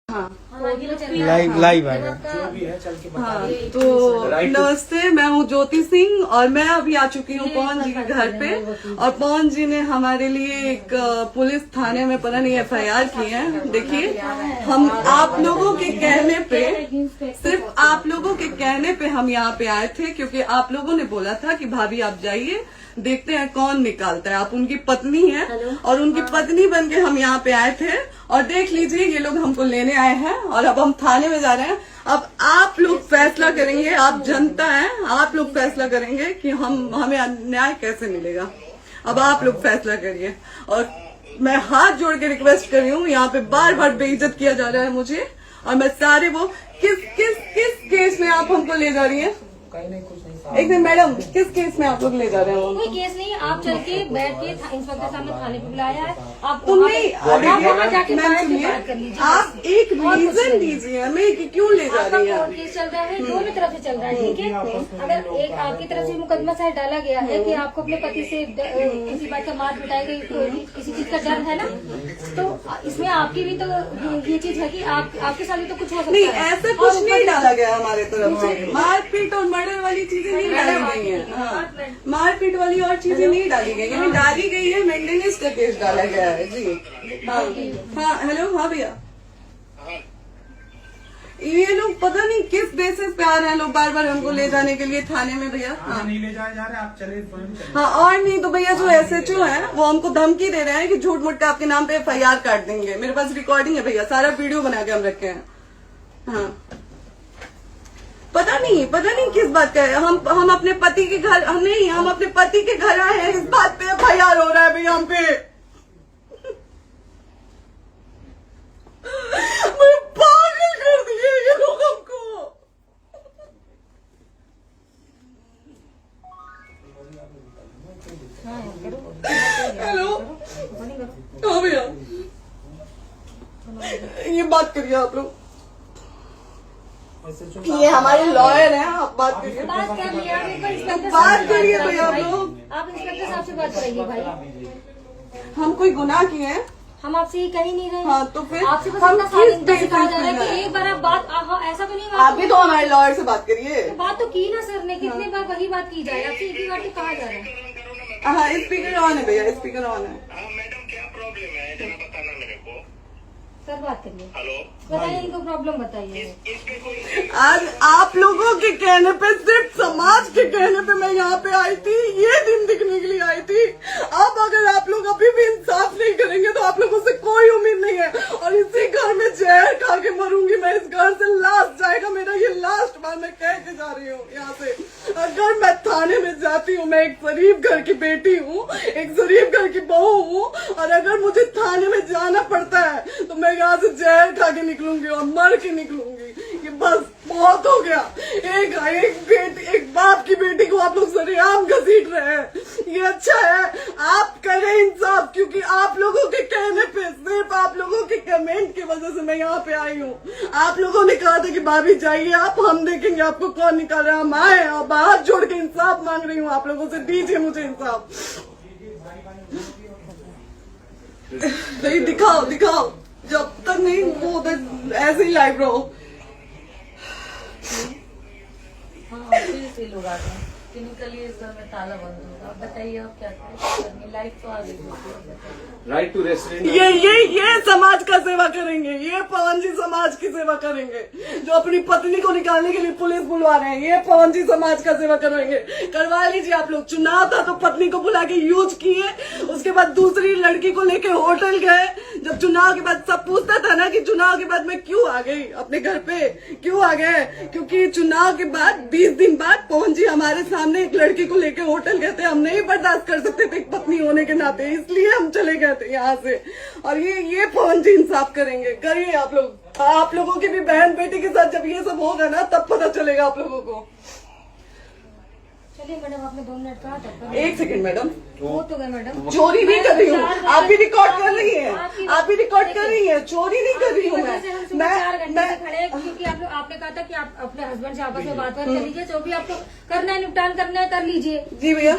हाँ लाइव आएगा। हाँ तो नमस्ते, मैं हूँ ज्योति सिंह और मैं अभी आ चुकी हूँ पवन जी के घर पे। और पवन जी ने हमारे लिए एक पुलिस थाने में पता नहीं FIR की है। देखिए, हम आप लोगों के कहने पे, सिर्फ आप लोगों के कहने पे हम यहाँ पे आए थे, क्योंकि आप लोगों ने बोला था कि भाभी आप जाइए, देखते हैं कौन निकालता है। आप उनकी पत्नी हैं और उनकी पत्नी बन के हम यहाँ पे आए थे। और देख लीजिए, ये लोग हमको लेने आए हैं और अब हम थाने में जा रहे हैं। अब आप लोग फैसला करेंगे, आप जनता हैं, आप लोग फैसला करेंगे कि हमें न्याय कैसे मिलेगा। अब आप लोग फैसला करिए। और मैं हाथ जोड़ के रिक्वेस्ट कर रही हूँ, यहाँ पे बार बार बेइज्जत किया जा रहा है मुझे। और मैं सारे वो किस केस में आप हमको ले जा रही है? एक दिन मैडम, किस केस में आप लोग ले जा रहे हो? कोई केस नहीं, आप चल के बैठ के इंस्पेक्टर साहब ने थाने पे बुलाया है। आप तुमने जाके बात कर लीजिए। आप एक रीजन दीजिए हमें कि क्यों ले जा रही है। कोर्ट केस चल रहा है, दोनों तरफ से चल रहा है, ठीक है। अगर एक आपकी तरफ से मुकदमा शायद डाला गया है कि आपको अपने पति से किसी बात का मार पिटाई गई, किसी चीज का डर है ना, तो इसमें आपकी भी तो ये चीज है कि आपके साथ भी तो कुछ हो सकता नहीं, है। ऐसा कुछ नहीं डाला गया हमारे तरफ से। मारपीट और मर्डर वाली चीजें नहीं डाली गई है। हाँ, मारपीट वाली और चीजें नहीं डाली गई है। डाली गई है मेंटेनेंस का केस डाला गया है जी। हाँ हेलो, हाँ भैया, ये लोग पता नहीं किस बेसिस पे आ रहे हैं लोग बार बार हमको ले जाने के लिए थाने में भैया। हाँ नहीं ले जाए जा रहे, आप चले। हाँ, और नहीं तो भैया जो SHO है वो हमको धमकी दे रहे हैं कि झूठ मूठ के आपके नाम पे FIR काट देंगे। मेरे पास रिकॉर्डिंग है भैया, सारा वीडियो बना के हम रखे हैं। हाँ, पता नहीं किस बात का है। हम अपने पति के घर नहीं, हम अपने पति के घर आए हैं, इस बात पे FIR हो रहा है भैया हम पे। पागल कर दिए ये लोग हमको। हेलो, हाँ भैया, ये बात करिए आप लोग। ये हमारे लॉयर हैं, आप बात करिए। बात कर लिया, बात करिए भैया आप लोग। आप इंस्पेक्टर साहब से बात करेंगे भाई। हम कोई गुनाह किए हैं? हम आपसे ये कह ही नहीं रहे। हाँ तो फिर आपसे बस हम इतना किस सारी बेसिस कहा जा रहा पे है कि एक बार आप बात ऐसा तो नहीं आप भी तो हमारे लॉयर से बात करिए। बात तो की ना सर ने, कितने बार वही बात की जाए, आपसे एक ही बार तो कहा जा रहा है। हाँ, स्पीकर ऑन है भैया, स्पीकर ऑन है। मैडम क्या प्रॉब्लम है जरा बताना मेरे को। सर बात करिए, हेलो, बताइए इनको प्रॉब्लम बताइए। इसमें कोई आज आप लोगों के कहने पे, सिर्फ समाज के कहने पे मैं यहाँ पे आई थी, ये दिन दिखने के लिए आई थी। अब अगर आप लोग अभी भी इंसाफ नहीं करेंगे तो आप लोगों से कोई उम्मीद नहीं है। और इसी घर में जहर खा के मरूंगी मैं। इस घर से लास्ट जाएगा मेरा, ये लास्ट बार मैं कह के जा रही हूँ यहाँ से। अगर मैं थाने में जाती हूँ, मैं एक शरीफ घर की बेटी हूँ, एक शरीफ घर की बहू हूँ, और अगर मुझे थाने में जाना पड़ता है तो मैं यहाँ से जहर खा के निकलूंगी और मर के निकलूंगी। ये बस बहुत हो गया। एक बाप की बेटी को आप लोग सरेआम घसीट रहे हैं। ये अच्छा है, आप करें इंसाफ, क्योंकि आप लोगों के कहने पे, सिर्फ आप लोगों के कमेंट की वजह से मैं यहाँ पे आई हूँ। आप लोगों ने कहा था कि भाभी जाइए आप, हम देखेंगे आपको कौन निकाल रहा है। हम आए और हाथ जोड़ के इंसाफ मांग रही हूँ आप लोगों से, दीजिए मुझे इंसाफ। नहीं, दिखाओ, जब तक नहीं वो उधर ऐसे ही लाइव रहो। हाँ, फिर लोग आ गए। क्लिनिकली इस घर में ताला बंद होगा। अब बताइए आप क्या करेंगे? लाइफ तो आ गई। Right to restaurant. ये समाज का सेवा करेंगे, ये पवन जी समाज की सेवा करेंगे। जो अपनी पत्नी को निकालने के लिए पुलिस बुलवा रहे हैं, ये पवन जी समाज का सेवा करेंगे। करवा लीजिए आप लोग। चुनाव था तो पत्नी को बुला के यूज किए, उसके बाद दूसरी लड़की को लेके होटल गए। जब चुनाव के बाद सब पूछता था ना कि चुनाव के बाद मैं क्यों आ गई अपने घर पे, क्यों आ गए, क्योंकि चुनाव के बाद 20 दिन बाद पवन जी हमारे सामने एक लड़की को लेके होटल गए थे। हम नहीं बर्दाश्त कर सकते थे एक पत्नी होने के नाते, इसलिए हम चले गए थे यहाँ से। और ये पवन जी इंसाफ करेंगे। करिए आप लोग। आप लोगों की भी बहन बेटी के साथ जब ये सब होगा ना, तब पता चलेगा आप लोगों को। चलिए मैडम, आपने 2 मिनट कहा था। एक सेकंड मैडम, वो तो गए मैडम। चोरी नहीं कर रही हूँ, आप भी रिकॉर्ड कर रही हैं, आप भी रिकॉर्ड कर रही हैं। चोरी नहीं कर रही हूँ मैं। 4 घंटे से खड़े हैं, क्योंकि आपने कहा था कि आप अपने हस्बैंड से आपस में बात कर लीजिए, जो भी आपको करना है, निपटान करना है, कर लीजिए। जी भैया।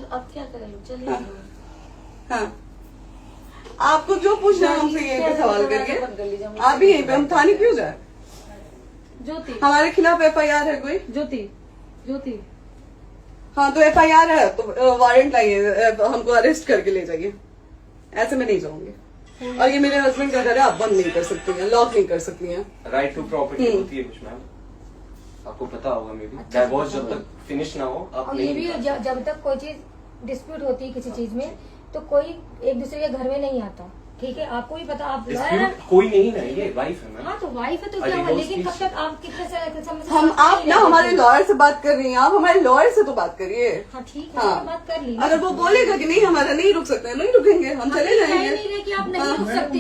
अब क्या करें? चलिए। हाँ, आपको जो पूछना है हमसे यहीं पे सवाल करिए। आप भी यहीं पे, हम थाने क्यों जाए? ज्योति हमारे खिलाफ FIR है कोई? ज्योति हाँ तो FIR है तो वारंट लाइए, हमको अरेस्ट करके ले जाइए। ऐसे मैं नहीं जाऊंगी। और ये मेरे हस्बैंड का घर है, आप बंद नहीं कर सकती हैं, लॉक नहीं कर सकती हैं। राइट टू प्रॉपर्टी होती है कुछ मैम, आपको पता होगा। मे बी डाइवोर्स जब तक फिनिश ना हो आप और ये नहीं भी जब तक कोई चीज डिस्प्यूट होती है किसी चीज में तो कोई एक दूसरे के घर में नहीं आता, ठीक है? आपको भी पता, आप डिस्प्यूट कोई नहीं ना, ये वाइफ है मैम। हाँ तो वाइफ है तो क्या हुआ, लेकिन कब तक आप कितने समय से हम आप ना हमारे लॉयर से बात कर रही हैं, आप हमारे लॉयर से तो बात करिए। हाँ ठीक है, हाँ। मैंने बात कर ली। अगर वो बोलेगा कि नहीं हमारा नहीं रुक सकते, नहीं रुकेंगे, हम चले कह जाएंगे। नहीं रहे कि आप नहीं रुक सकते,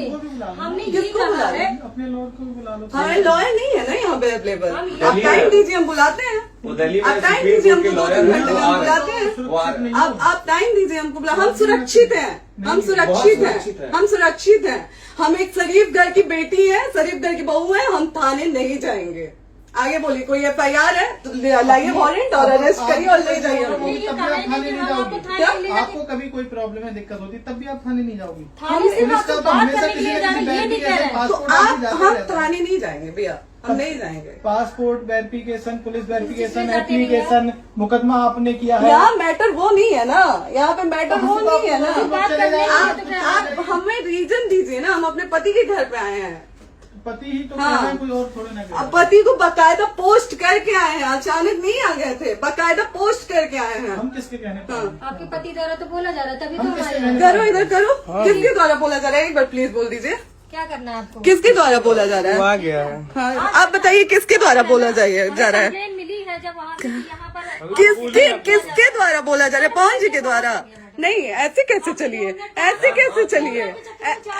हमने ये किसको कहा बुला है। अपने लॉयर को भी बुला लो। हमारे लॉयर नहीं है ना यहाँ पे अवेलेबल। हम आप टाइम दीजिए, हम बुलाते हैं। वो दिल्ली में आप टाइम सुप्रीम दीजिए कोर्ट के हमको, 2 लॉयर घंटे हैं, में वो हम आ बुलाते रहे हैं। हैं, वो आ रहे हैं। आप टाइम दीजिए हमको, बुला, हम सुरक्षित हैं, हम सुरक्षित हैं, हम सुरक्षित हैं। हम एक शरीफ घर की बेटी है, शरीफ घर की बहू है, हम थाने नहीं जाएंगे। आगे बोलिए, कोई FIR है तो लाइए वारंट और अरेस्ट करिए और ले जाइए हमको। तब भी आप थाने नहीं जाओगी। क्या? आपको कभी कोई प्रॉब्लम है, दिक्कत होती, तब भी आप थाने नहीं जाओगी। थाने से पुलिस आप का तो तो बात हमेशा करने के किसी लिए न जाना, किसी ये नहीं कह रहे हैं। तो पासपोर्ट आप जाते हम रहते हैं। थाने नहीं जाएंगे भैया, हम नहीं जाएंगे। पासपोर्ट वेरिफिकेशन, पुलिस वेरिफिकेशन, जाते नहीं है। एप्लीकेशन, मुकदमा आपने किया है। यहाँ मैटर वो नहीं है ना, यहाँ पे मैटर वो नहीं है ना। बात करने के लिए तो क्या है? आप हमें रीजन दीजिए ना, हम अपने पति के घर पे आए हैं। पति ही तो हाँ। कह रहे हैं, कोई और थोड़े ना कह रहे अब हैं। पति को बकायदा पोस्ट करके आए हैं, अचानक नहीं आ गए थे, बकायदा पोस्ट करके आए हैं। हम किसके कहने पर हाँ। हैं? आपके पति द्वारा तो बोला जा रहा है, तभी तो हम किसके हमारे कहने करो इधर करो, किसके द्वारा बोला जा रहा है? एक बार प्लीज बोल दीजिए, क्या करना है आपको? किसके द्वारा बोला जा रहा है? गया है। हाँ, आप बताइए किसके द्वारा बोला जा रहा है? कंप्लेन मिली है जब वहाँ से यहाँ पर किसके द्वारा बोला जा रहा है? पवन जी के द्वारा? नहीं, ऐसे कैसे चलिए, ऐसे कैसे चलिए,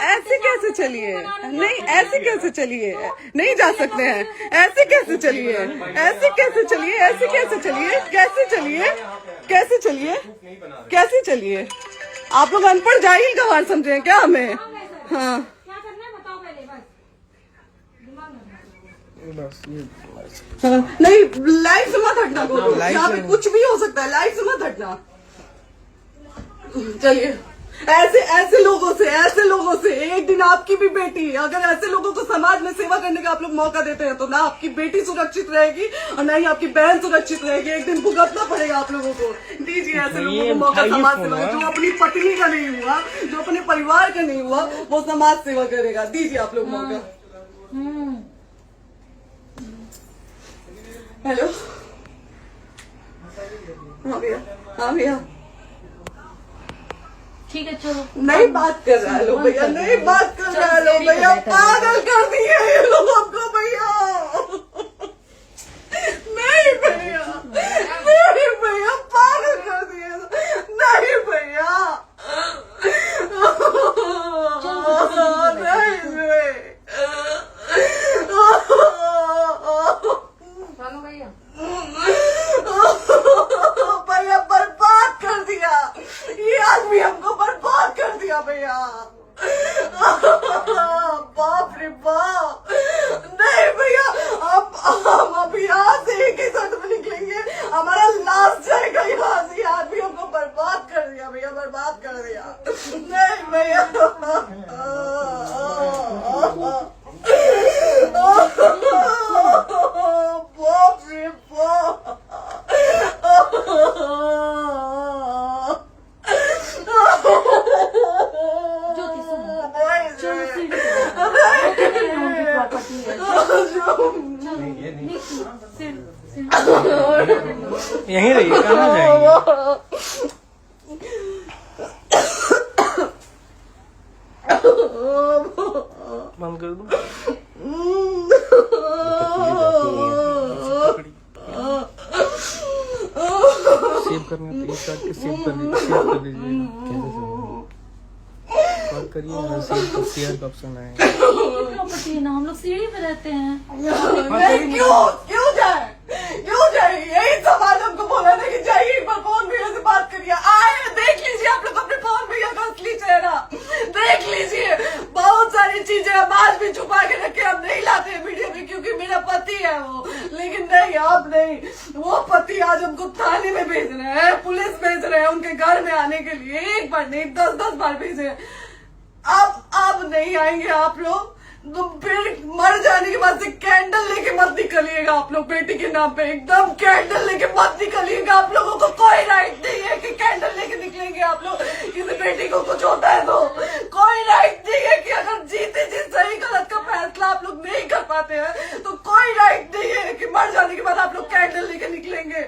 ऐसे कैसे चलिए, नहीं ऐसे कैसे चलिए, नहीं जा सकते हैं, ऐसे कैसे चलिए, ऐसे कैसे चलिए, ऐसे कैसे चलिए, कैसे चलिए, कैसे चलिए, कैसे चलिए? आप लोग अनपढ़ जाहिल गंवार समझे हैं क्या हमें? हाँ क्या करना है बताओ पहले, बस दिमाग में हाँ, नहीं लाइफ से मत हटना, को यहाँ पे कुछ भी हो सकता है, लाइफ से मत हटना। चलिए, ऐसे लोगों से एक दिन आपकी भी बेटी, अगर ऐसे लोगों को समाज में सेवा करने का आप लोग मौका देते हैं तो ना आपकी बेटी सुरक्षित रहेगी और ना ही आपकी बहन सुरक्षित रहेगी। एक दिन भुगतना पड़ेगा आप लोगों को। दीजिए ऐसे लोगों को मौका समाज सेवा का, जो अपनी पत्नी का नहीं हुआ, जो अपने परिवार का नहीं हुआ, वो समाज सेवा करेगा। दीजिए आप लोग मौका। हेलो, हाँ भैया, हाँ भैया, ठीक है चलो। नहीं बात कर रहा है लोग भैया, नहीं बात कर रहा है लोग भैया, पागल कर दिए ये लोग हमको भैया। नहीं भैया, नहीं भैया, पागल कर दिए, नहीं भैया, चलो भैया, भैया बर्बाद कर दिया ये आदमी, हमको बर्बाद कर दिया भैया। बाप रे बाप, नहीं भैया, अब यहाँ से एक ही शर्ट में निकलेंगे, हमारा लास्ट जाएगा यहाँ से। ये आदमी हमको बर्बाद कर दिया भैया, बर्बाद कर दिया। नहीं भैया, बाप रे बाप, ज्योति सुनो, ये नहीं। यहीं रहिए, कहाँ जाएंगे? बंद कर दूं? सेव करना तो एक काट के सेव कर दीजिए। कॉल करिए, सेव शेयर का ऑप्शन आएगा। प्रॉपर्टी है ना, हम लोग सीढ़ी पे रहते हैं। नहीं, क्यों जाए, क्यों जाए? यही सवाल हमको बोला था कि जाइए एक बार पवन भैया से बात करिए। आए, देख लीजिए आप लोग अपने पवन भैया का असली चेहरा, देख लीजिए। बहुत सारी चीजें हम आज भी छुपा के रखे, हम नहीं लाते मीडिया में क्योंकि मेरा पति है वो, लेकिन नहीं, आप नहीं। वो पति आज हमको थाने में भेज रहे हैं, पुलिस भेज रहे हैं उनके घर में आने के लिए, एक बार नहीं 10-10 बार भेजे। अब नहीं आएंगे आप लोग, तो फिर मर जाने के बाद से कैंडल लेके मत निकलिएगा आप लोग बेटी के नाम पे, एकदम कैंडल लेके मत निकलिएगा। आप लोगों को कोई राइट नहीं है कि कैंडल लेके निकलेंगे आप लोग। किसी बेटी को कुछ होता है तो कोई राइट नहीं है कि अगर जीते जी सही गलत का फैसला आप लोग नहीं कर पाते हैं तो कोई राइट नहीं है कि मर जाने के बाद आप लोग कैंडल लेके निकलेंगे।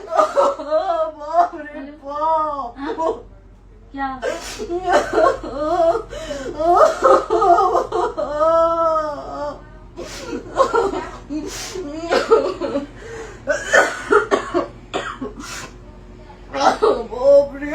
बाप रे बाप। क्या बाप रे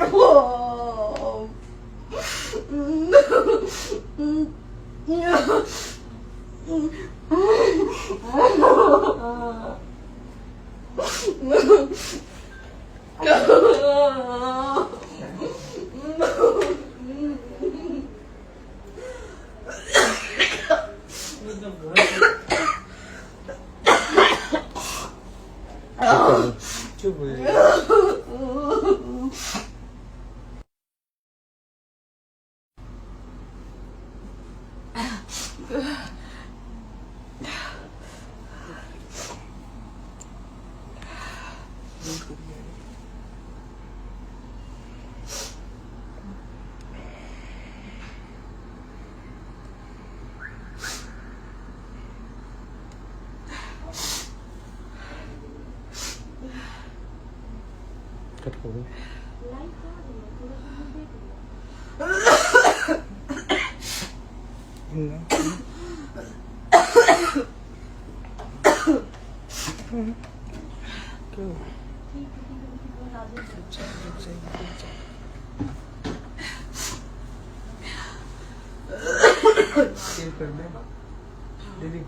चुप हो जाइए। कट कर दो। सेव कर दे दीदी।